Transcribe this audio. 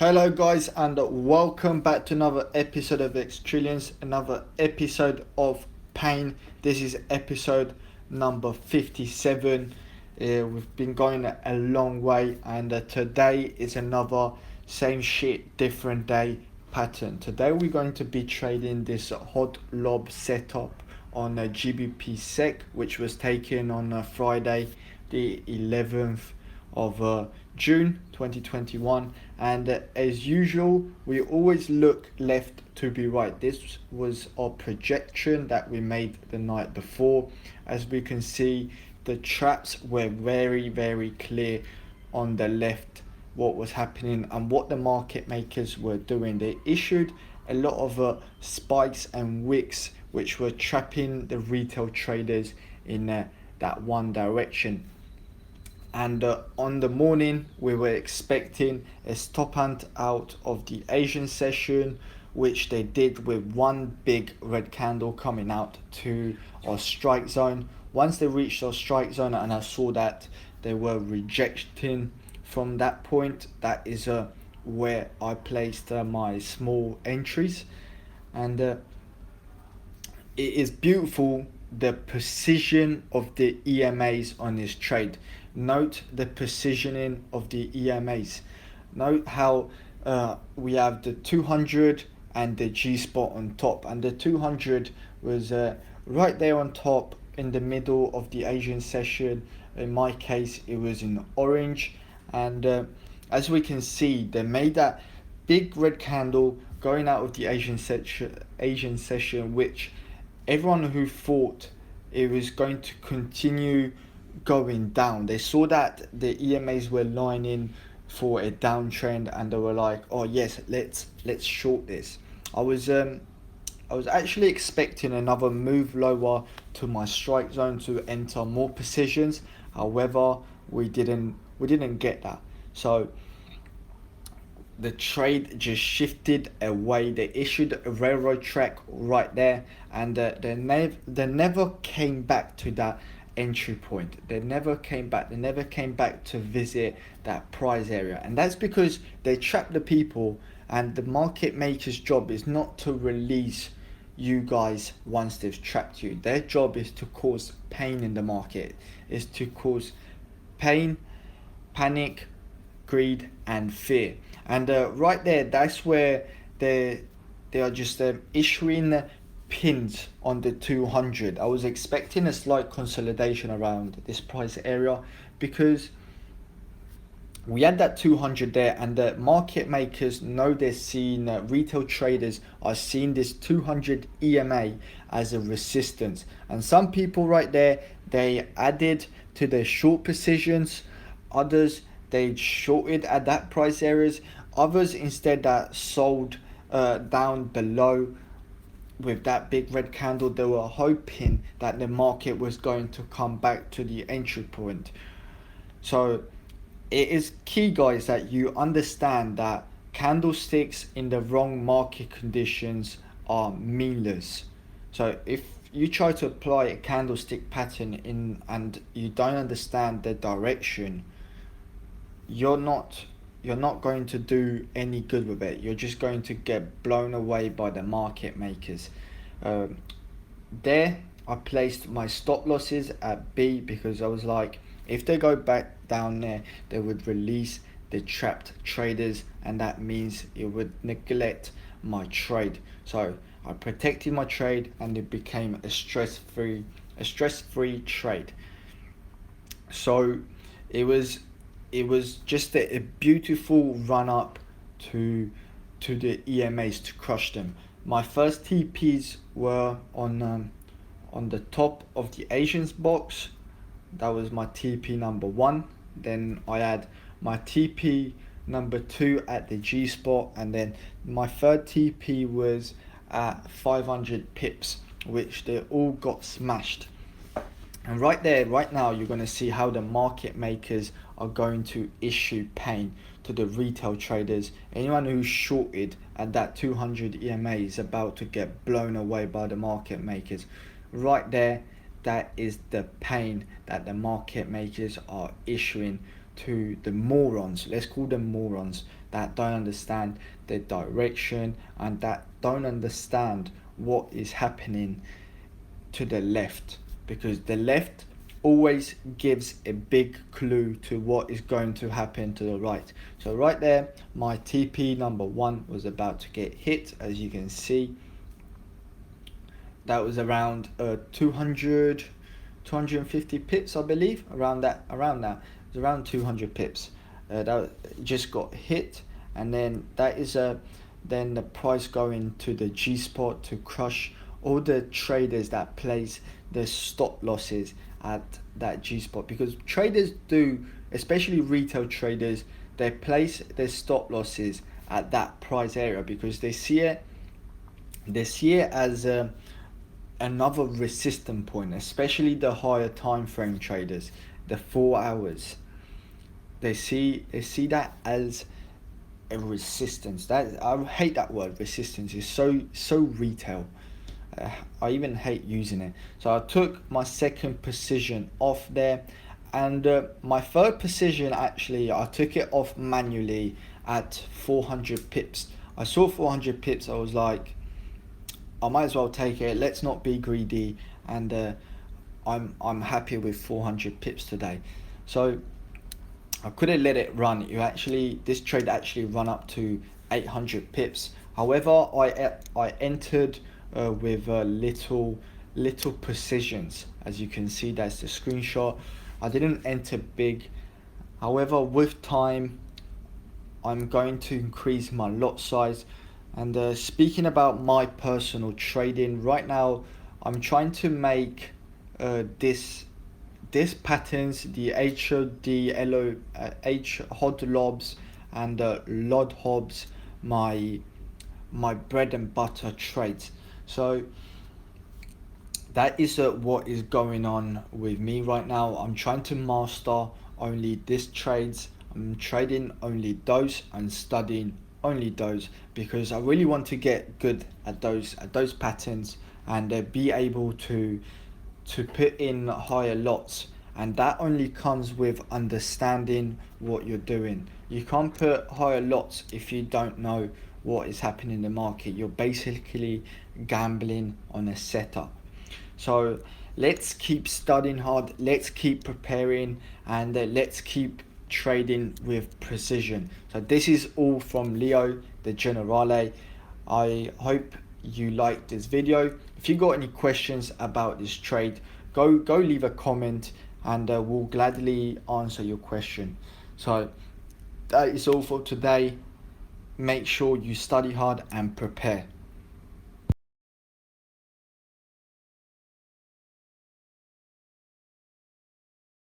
Hello guys and welcome back to another episode of Xtrillions, another episode of Pain. This is episode number 57. We've been going a long way and today is another same shit, different day pattern. Today we're going to be trading this hot lob setup on a GBP SEC, which was taken on Friday the 11th of June 2021, and as usual we always look left to be right. This was our projection that we made the night before. As we can see, the traps were very clear on the left, what was happening and what the market makers were doing. They issued a lot of spikes and wicks which were trapping the retail traders in that one direction. And on the morning we were expecting a stop hunt out of the Asian session, which they did with one big red candle coming out to our strike zone. Once they reached our strike zone and I saw that they were rejecting from that point, that is where I placed my small entries. And it is beautiful, the precision of the EMAs on this trade. Note the precisioning of the EMAs. Note how we have the 200 and the G spot on top, and the 200 was right there on top in the middle of the Asian session. In my case it was in orange, and as we can see they made that big red candle going out of the Asian session, which everyone who thought it was going to continue going down, they saw that the EMAs were lining for a downtrend and they were like, oh yes, let's short this. I was actually expecting another move lower to my strike zone to enter more positions. However, we didn't get that. So the trade just shifted away. They issued a railroad track right there, and they never came back to that entry point. They never came back to visit that price area, and that's because they trap the people, and the market maker's job is not to release you guys once they've trapped you. Their job is to cause pain in the market, is to cause pain, panic, greed and fear. And right there, that's where they are just issuing pins on the 200. I was expecting a slight consolidation around this price area because we had that 200 there, and the market makers know they're seeing, retail traders are seeing this 200 EMA as a resistance, and some people right there, they added to their short positions. Others, they shorted at that price areas. Others instead that sold down below with that big red candle. They were hoping that the market was going to come back to the entry point. So it is key, guys, that you understand that candlesticks in the wrong market conditions are meaningless. So if you try to apply a candlestick pattern in and you don't understand the direction, you're not going to do any good with it. You're just going to get blown away by the market makers. There I placed my stop losses at B because I was like, if they go back down there, they would release the trapped traders, and that means it would neglect my trade. So I protected my trade and it became a stress-free trade. So it was just a beautiful run up to the EMAs to crush them. My first TPs were on the top of the Asians box. That was my TP number 1. Then I had my TP number 2 at the G spot, and then my third TP was at 500 pips, which they all got smashed. And right there, right now, you're going to see how the market makers are going to issue pain to the retail traders. Anyone who's shorted at that 200 EMA is about to get blown away by the market makers. Right there, that is the pain that the market makers are issuing to the morons. Let's call them morons that don't understand the direction, and that don't understand what is happening to the left, because the left always gives a big clue to what is going to happen to the right. So right there, my TP number 1 was about to get hit. As you can see, that was around 250 pips, I believe, around that. It was around 200 pips. That just got hit, and then that is then the price going to the G spot to crush all the traders that place the stop losses at that G spot, because traders do, especially retail traders, they place their stop losses at that price area because they see it as another resistance point, especially the higher time frame traders, the 4 hours. They see that as a resistance. That, I hate that word, resistance. It's so retail. I even hate using it. So I took my second position off there, and my third position, actually I took it off manually at 400 pips. I saw 400 pips. I was like, I might as well take it. Let's not be greedy, and I'm happy with 400 pips today. So I couldn't let it run. This trade actually run up to 800 pips. However, I entered with little precisions. As you can see, that's the screenshot. I didn't enter big. However, with time, I'm going to increase my lot size. And speaking about my personal trading, right now I'm trying to make this patterns, the HOD HOD lobs and LOD hobs, my bread and butter trades. So that is what is going on with me right now. I'm trying to master only these trades. I'm trading only those and studying only those, because I really want to get good at those patterns, and be able to put in higher lots. And that only comes with understanding what you're doing. You can't put higher lots if you don't know what is happening in the market. You're basically gambling on a setup. So let's keep studying hard, let's keep preparing, and let's keep trading with precision. So this is all from Leo the Generale. I hope you liked this video. If you got any questions about this trade, go leave a comment, and we'll gladly answer your question. So that is all for today. Make sure you study hard and prepare.